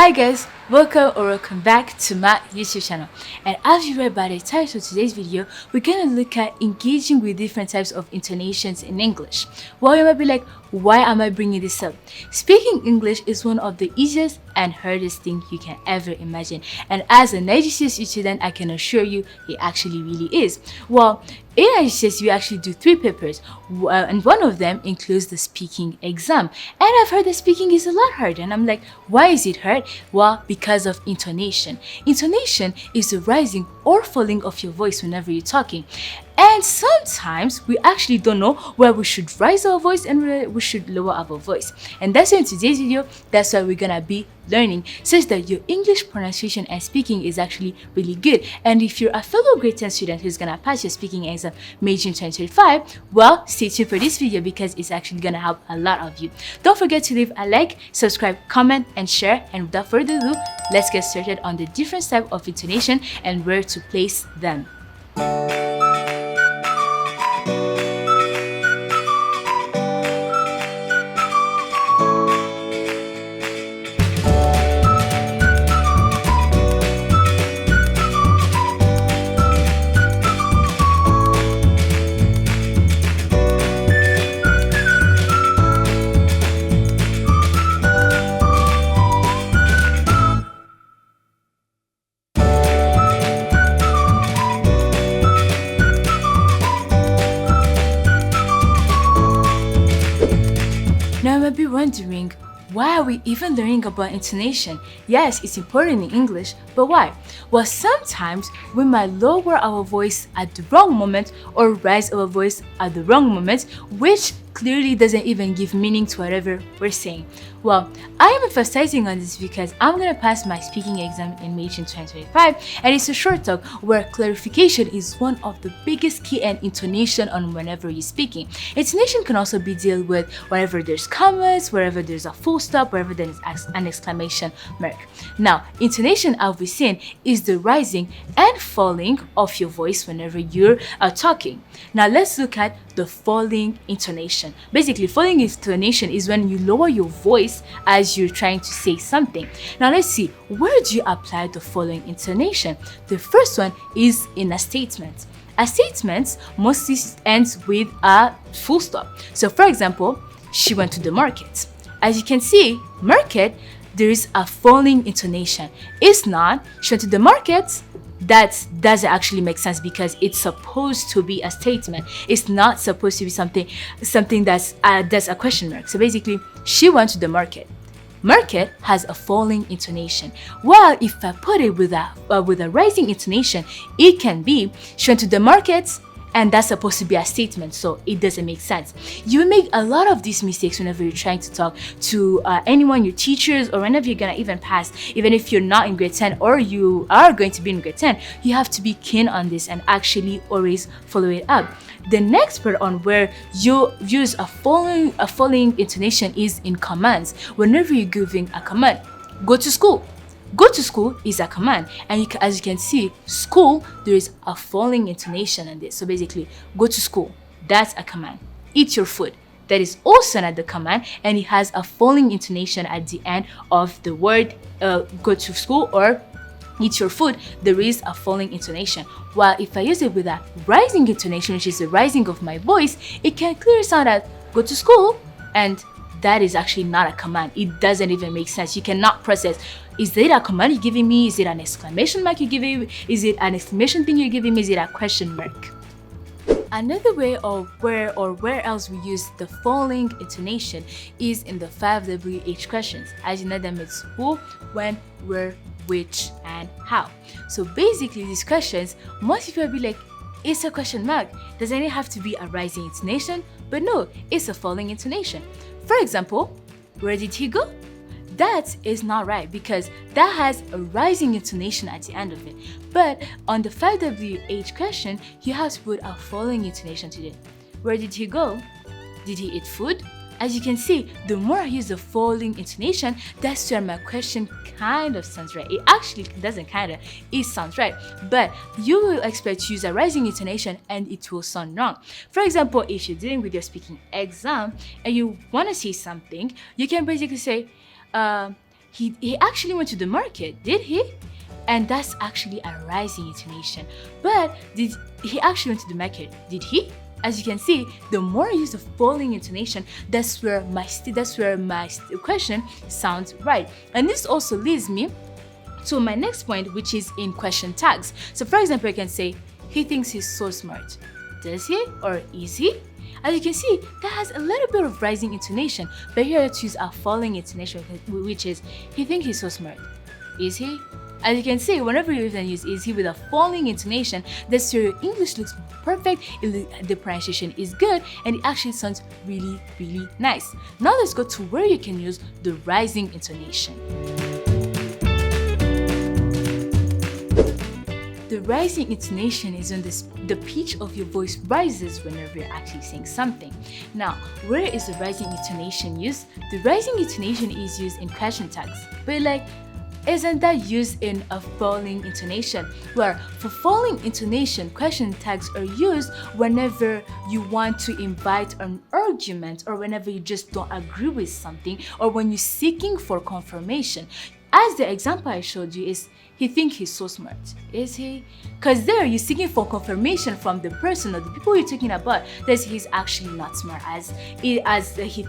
Hi guys, welcome back to my YouTube channel. And as you read by the title of today's video, we're gonna look at engaging with different types of intonations in English. Well, you might be like, why am I bringing this up? Speaking English is one of the easiest and hardest things you can ever imagine. And as a IGCSE student, I can assure you it actually really is. Well, in IGCSE, we actually do 3 papers, and one of them includes the speaking exam. And I've heard that speaking is a lot harder, and I'm like, why is it hard? Well, because of intonation. Intonation is the rising or falling of your voice whenever you're talking. And sometimes we actually don't know where we should rise our voice and where we should lower our voice. And that's why in today's video, that's why we're gonna be learning, such that your English pronunciation and speaking is actually really good. And if you're a fellow grade 10 student who's gonna pass your speaking exam May June 2025, well, stay tuned for this video because it's actually gonna help a lot of you. Don't forget to leave a like, subscribe, comment, and share. And without further ado, let's get started on the different types of intonation and where to place them. Now you might be wondering, why are we even learning about intonation? Yes, it's important in English, but why? Well, sometimes we might lower our voice at the wrong moment or raise our voice at the wrong moment, which clearly doesn't even give meaning to whatever we're saying. Well, I am emphasizing on this because I'm gonna pass my speaking exam in May 2025, and it's a short talk where clarification is one of the biggest key and intonation on whenever you're speaking. Intonation can also be dealt with wherever there's commas, wherever there's a full stop, wherever there's an exclamation mark. Now, intonation, as we've seen, is the rising and falling of your voice whenever you're talking. Now, let's look at the falling intonation. Basically, falling intonation is when you lower your voice as you're trying to say something. Now, let's see, where do you apply the following intonation? The first one is in a statement. A statement mostly ends with a full stop. So, for example, she went to the market. As you can see, market, there is a falling intonation. It's not, she went to the market. That doesn't actually make sense because it's supposed to be a statement. It's not supposed to be something that's a question mark. So basically, she went to the market. Market has a falling intonation. Well, if I put it with a rising intonation, it can be she went to the market, and that's supposed to be a statement, so it doesn't make sense. You will make a lot of these mistakes whenever you're trying to talk to anyone, your teachers, or whenever you're gonna even pass. Even if you're not in grade 10 or you are going to be in grade 10, you have to be keen on this and actually always follow it up. The next part on where you use a falling intonation is in commands. Whenever you're giving a command, go to school. Go to school is a command, and as you can see, school, there is a falling intonation in this. So basically, go to school, that's a command. Eat your food, that is also another command, and it has a falling intonation at the end of the word go to school or eat your food. There is a falling intonation. While if I use it with a rising intonation, which is the rising of my voice, it can clearly sound as go to school, and that is actually not a command. It doesn't even make sense. You cannot process, is it a command you're giving me? Is it an exclamation mark you're giving me? Is it an exclamation thing you're giving me? Is it a question mark? Another way of where else we use the falling intonation is in the 5 WH questions. As you know them, it's who, when, where, which, and how. So basically these questions, most people will be like, it's a question mark. Doesn't it have to be a rising intonation? But no, it's a falling intonation. For example, where did he go? That is not right because that has a rising intonation at the end of it. But on the 5 WH question, you have to put a falling intonation to it. Where did he go? Did he eat food? As you can see, the more I use the falling intonation, that's where my question kind of sounds right. It actually doesn't it sounds right. But you will expect to use a rising intonation and it will sound wrong. For example, if you're dealing with your speaking exam and you want to say something, you can basically say, he actually went to the market, did he? And that's actually a rising intonation. But did he actually went to the market? Did he? As you can see, the more I use the falling intonation, that's where my question sounds right. And this also leads me to my next point, which is in question tags. So for example, I can say, he thinks he's so smart. Does he or is he? As you can see, that has a little bit of rising intonation, but here let's use a falling intonation, which is, he thinks he's so smart. Is he? As you can see, whenever you even use is he with a falling intonation, that's where your English looks perfect, the pronunciation is good, and it actually sounds really, really nice. Now let's go to where you can use the rising intonation. The rising intonation is when the pitch of your voice rises whenever you're actually saying something. Now, where is the rising intonation used? The rising intonation is used in question tags, but isn't that used in a falling intonation? Where for falling intonation, question tags are used whenever you want to invite an argument, or whenever you just don't agree with something, or when you're seeking for confirmation. As the example I showed you is, he thinks he's so smart. Is he? Because there you're seeking for confirmation from the person or the people you're talking about that he's actually not smart as he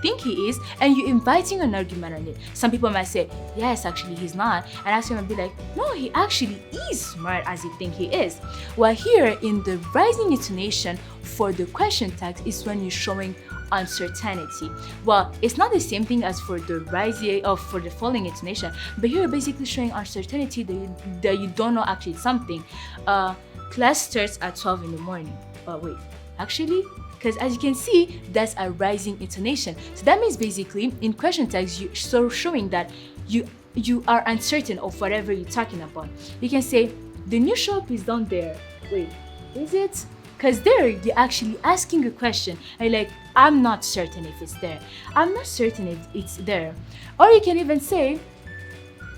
think he is, and you're inviting an argument on it. Some people might say, yes, actually he's not, and actually might be like, no, he actually is smart as you think he is. While here in the rising intonation for the question tags is when you're showing uncertainty. Well, it's not the same thing as for the rising or for the falling intonation, but here you're basically showing uncertainty that you don't know actually something. Class starts at 12 in the morning. But wait, actually? Because as you can see, that's a rising intonation. So that means basically in question tags, you're so showing that you are uncertain of whatever you're talking about. You can say, the new shop is down there. Wait, is it? Because there you're actually asking a question and you're like, I'm not certain if it's there. I'm not certain if it's there. Or you can even say,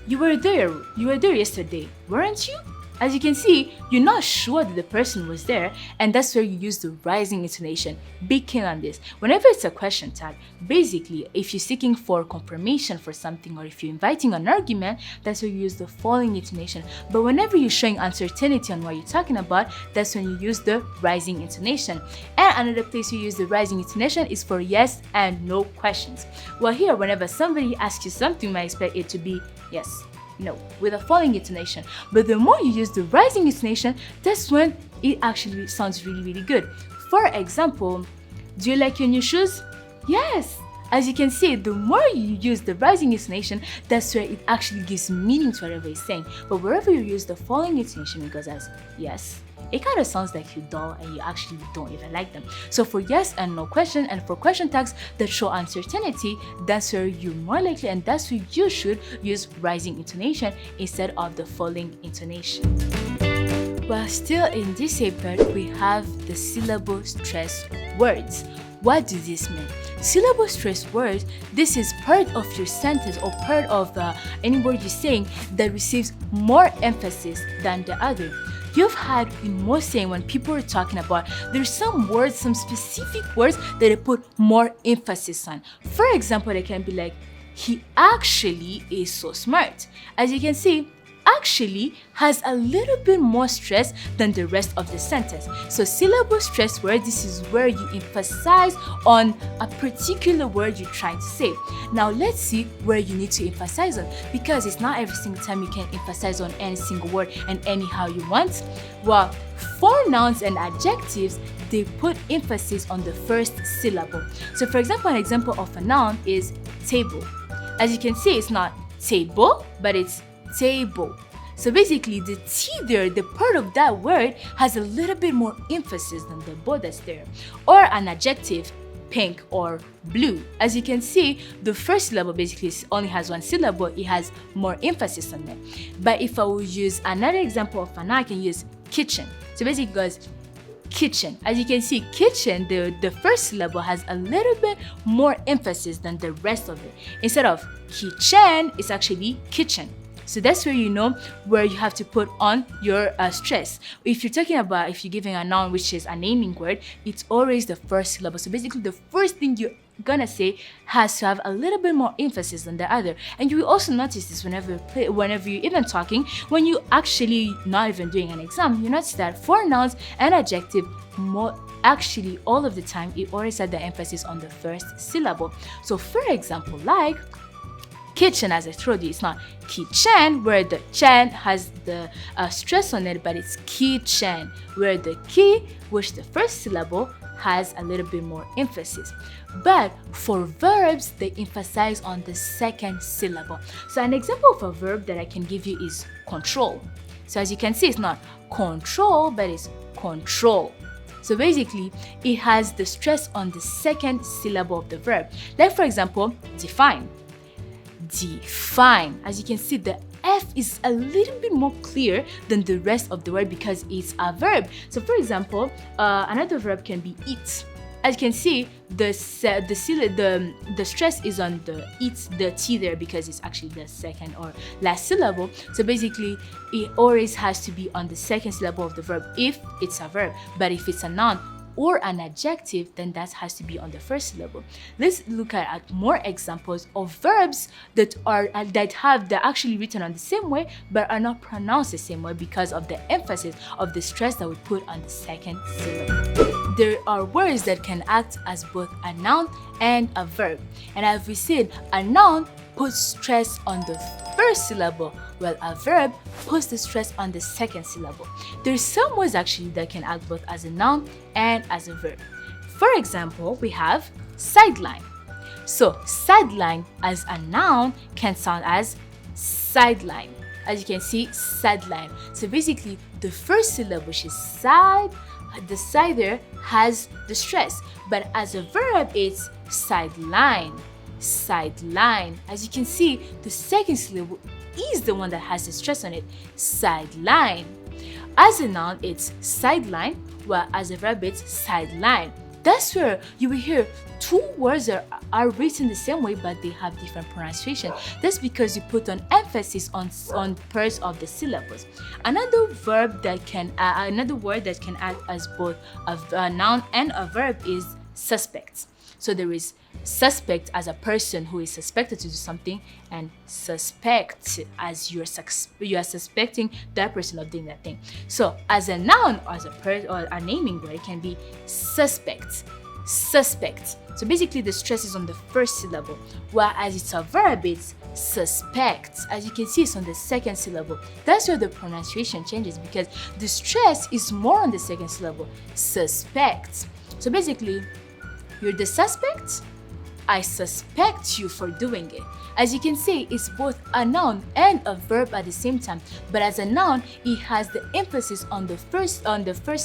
you were there yesterday, weren't you? As you can see, you're not sure that the person was there, and that's where you use the rising intonation. Be keen on this. Whenever it's a question tag, basically, if you're seeking for confirmation for something, or if you're inviting an argument, that's where you use the falling intonation. But whenever you're showing uncertainty on what you're talking about, that's when you use the rising intonation. And another place you use the rising intonation is for yes and no questions. Well, here, whenever somebody asks you something, you might expect it to be yes, no, with a falling intonation. But the more you use the rising intonation, that's when it actually sounds really, really good. For example, do you like your new shoes? Yes. As you can see, the more you use the rising intonation, that's where it actually gives meaning to whatever it's saying. But wherever you use the falling intonation, it goes as yes, it kind of sounds like you're dull and you actually don't even like them. So for yes and no question, and for question tags that show uncertainty, that's where you're more likely, and that's where you should use rising intonation instead of the falling intonation. Well, still in this episode, we have the syllable stress words. What does this mean? Syllable stress words, this is part of your sentence or part of any word you're saying that receives more emphasis than the other. You've had in most saying when people are talking about, there's some words, some specific words that they put more emphasis on. For example, they can be like, he actually is so smart. As you can see, actually has a little bit more stress than the rest of the sentence. So syllable stress word, this is where you emphasize on a particular word you're trying to say. Now let's see where you need to emphasize on, because it's not every single time you can emphasize on any single word and anyhow you want. Well, for nouns and adjectives, they put emphasis on the first syllable. So for example, an example of a noun is table. As you can see, it's not table, but it's table. So basically the T there, the part of that word has a little bit more emphasis than the bo that's there. Or an adjective, pink or blue. As you can see, the first syllable basically only has one syllable, it has more emphasis on it. But if I would use another example of a noun, I can use kitchen. So basically it goes kitchen. As you can see, kitchen, the first syllable has a little bit more emphasis than the rest of it. Instead of kitchen, it's actually kitchen. So that's where you know where you have to put on your stress. If you're talking about, if you're giving a noun which is a naming word, it's always the first syllable. So basically the first thing you gonna say has to have a little bit more emphasis than the other. And you will also notice this whenever you're even talking, when you actually not even doing an exam, you notice that for nouns and adjective, actually all of the time it always had the emphasis on the first syllable. So for example, like kitchen, as I told you, it's not kitchen where the chen has the stress on it, but it's kitchen where the ki, which the first syllable, has a little bit more emphasis. But for verbs, they emphasize on the second syllable. So an example of a verb that I can give you is control. So as you can see, it's not control, but it's control. So basically, it has the stress on the second syllable of the verb. Like for example, define. Define. As you can see, the F is a little bit more clear than the rest of the word because it's a verb. So for example, another verb can be eat. As you can see, the stress is on the eat, the T there, because it's actually the second or last syllable. So basically, it always has to be on the second syllable of the verb if it's a verb. But if it's a noun or an adjective, then that has to be on the first syllable. Let's look at more examples of verbs that they're actually written on the same way but are not pronounced the same way because of the emphasis of the stress that we put on the second syllable. There are words that can act as both a noun and a verb. And as we said, a noun puts stress on the first syllable, while a verb puts the stress on the second syllable. There's some words actually that can act both as a noun and as a verb. For example, we have sideline. So sideline as a noun can sound as sideline. As you can see, sideline. So basically, the first syllable, which is side, the side there has the stress, but as a verb, it's sideline. Sideline. As you can see, the second syllable is the one that has the stress on it. Sideline. As a noun, it's sideline, while as a verb, it's sideline. That's where you will hear two words that are written the same way, but they have different pronunciation. That's because you put an emphasis on parts of the syllables. Another word that can act as both a noun and a verb is suspect. So there is suspect as a person who is suspected to do something, and suspect as you are suspecting that person of doing that thing. So as a noun or as a naming word, it can be suspect. Suspect. So basically the stress is on the first syllable, whereas it's a verb, it's suspect. As you can see, it's on the second syllable. That's where the pronunciation changes because the stress is more on the second syllable. Suspect. So basically, you're the suspect? I suspect you for doing it. As you can see, it's both a noun and a verb at the same time. But as a noun, it has the emphasis on the first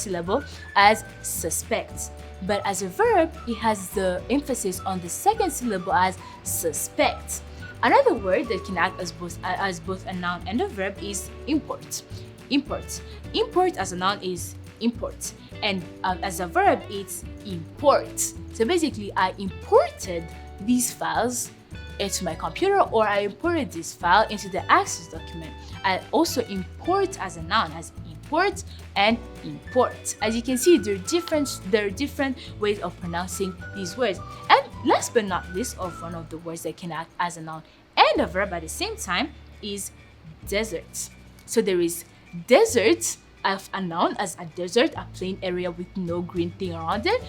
syllable as suspect. But as a verb, it has the emphasis on the second syllable as suspect. Another word that can act as both a noun and a verb is import. Import. Import as a noun is import, and as a verb, it's import. So basically, I imported these files into my computer, or I imported this file into the Access document. I also import as a noun as import and import. As you can see, there are different ways of pronouncing these words. And last but not least, of one of the words that can act as a noun and a verb at the same time is desert. So there is desert as a noun as a desert, a plain area with no green thing around it,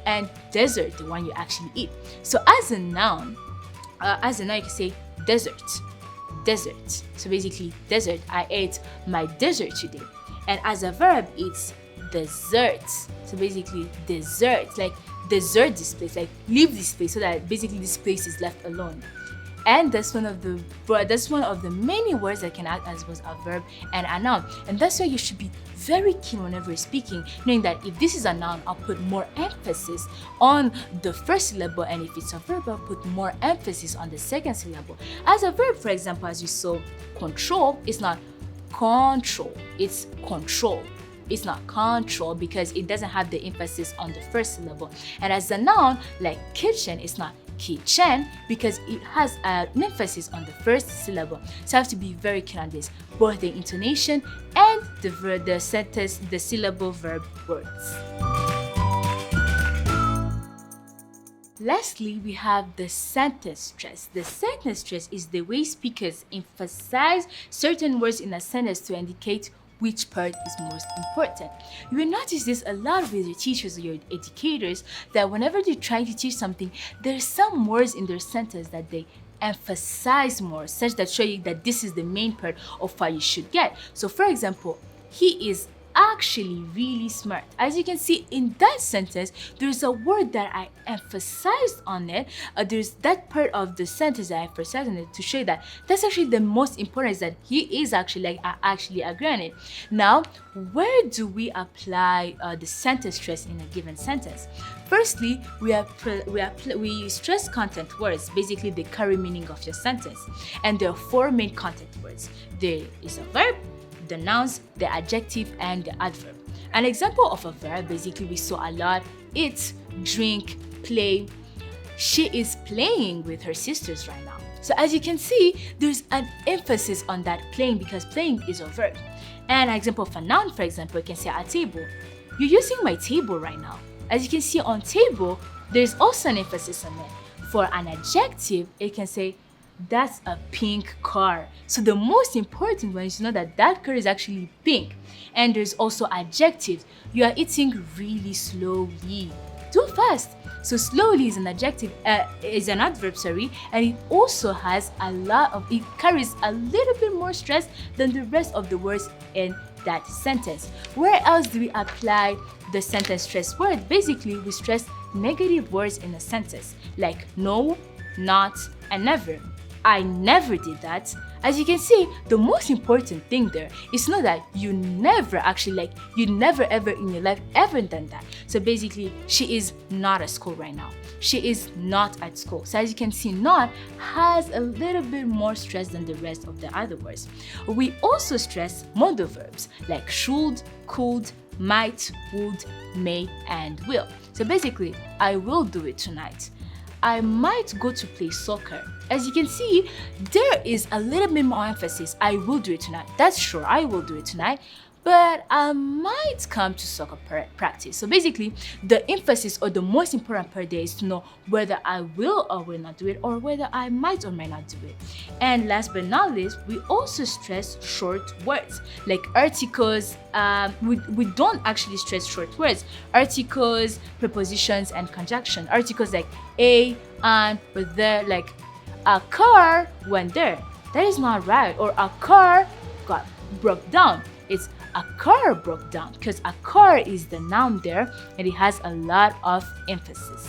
and dessert, the one you actually eat. So as a noun you can say desert, desert. So basically, desert. I ate my dessert today. And as a verb, it's dessert. So basically, dessert, like desert this place, like leave this place, so that basically this place is left alone. And that's one of the many words that can act as both a verb and a noun. And that's why you should be very keen whenever you're speaking, knowing that if this is a noun, I'll put more emphasis on the first syllable, and if it's a verb, I'll put more emphasis on the second syllable. As a verb, for example, as you saw, control is not control, it's control. It's not control because it doesn't have the emphasis on the first syllable. And as a noun, like kitchen, it's not kitchen because it has an emphasis on the first syllable. So I have to be very keen on this, both the intonation and the sentence, the syllable verb words. Lastly, we have the sentence stress. The sentence stress is the way speakers emphasize certain words in a sentence to indicate which part is most important. You will notice this a lot with your teachers or your educators, that whenever they're trying to teach something, there's some words in their sentence that they emphasize more, such that show you that this is the main part of what you should get. So for example, he is actually really smart. As you can see in that sentence, there's a word that I emphasized on it. There's that part of the sentence that I emphasized on it to show that that's actually the most important, is that he is actually, like, I actually agree on it. Now, where do we apply the sentence stress in a given sentence? Firstly, we stress content words, basically the carry meaning of your sentence. And there are four main content words. There is a verb, the nouns, the adjective, and the adverb. An example of a verb, basically we saw a lot: eat, drink, play. She is playing with her sisters right now. So as you can see, there's an emphasis on that playing, because playing is a verb. And an example of a noun, for example, you can say a table. You're using my table right now. As you can see on table, there's also an emphasis on it. For an adjective, it can say, that's a pink car. So the most important one is to know that that car is actually pink. And there's also adjectives. You are eating really slowly. Too fast. So slowly is an adjective, is an adverb, and it also has it carries a little bit more stress than the rest of the words in that sentence. Where else do we apply the sentence stress word? Basically, we stress negative words in a sentence, like no, not, and never. I never did that. As you can see, the most important thing there is to know that you never ever in your life ever done that. So basically, she is not at school right now. She is not at school. So as you can see, not has a little bit more stress than the rest of the other words. We also stress modal verbs like should, could, might, would, may, and will. So basically, I will do it tonight. I might go to play soccer. As you can see, there is a little bit more emphasis. I will do it tonight. That's sure, I will do it tonight. But I might come to soccer practice. So basically, the emphasis or the most important part there is to know whether I will or will not do it, or whether I might or might not do it. And last but not least, we also stress short words like articles. We don't actually stress short words. Articles, prepositions, and conjunction. Articles like a, and, but there, like a car went there. That is not right. Or a car broke down. It's a car broke down, because a car is the noun there and it has a lot of emphasis.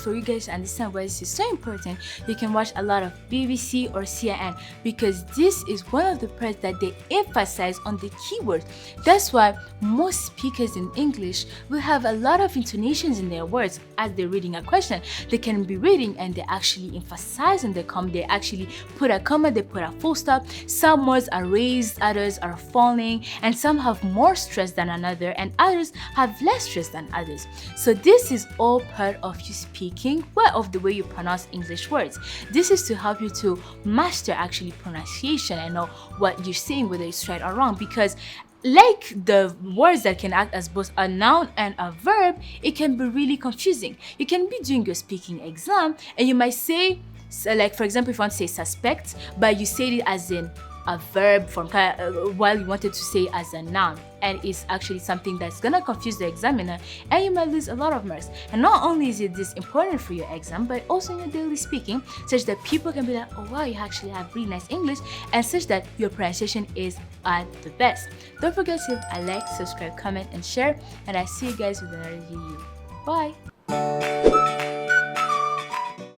For you guys to understand why this is so important, you can watch a lot of BBC or CNN, because this is one of the parts that they emphasize on the keywords. That's why most speakers in English will have a lot of intonations in their words as they're reading a question. They can be reading and they actually emphasize on the comma. They actually put a comma, they put a full stop. Some words are raised, others are falling, and some have more stress than another, and others have less stress than others. So this is all part of you speaking well, of the way you pronounce English words. This is to help you to master actually pronunciation and know what you're saying, whether it's right or wrong, because like the words that can act as both a noun and a verb, it can be really confusing. You can be doing your speaking exam and you might say, like for example, if you want to say suspect, but you say it as in a verb from while you wanted to say as a noun, and it's actually something that's gonna confuse the examiner, and you might lose a lot of marks. And not only is it this important for your exam, but also in your daily speaking, such that people can be like, oh wow, you actually have really nice English, and such that your pronunciation is at the best. Don't forget to leave a like, subscribe, comment, and share, and I see you guys with another video. Bye.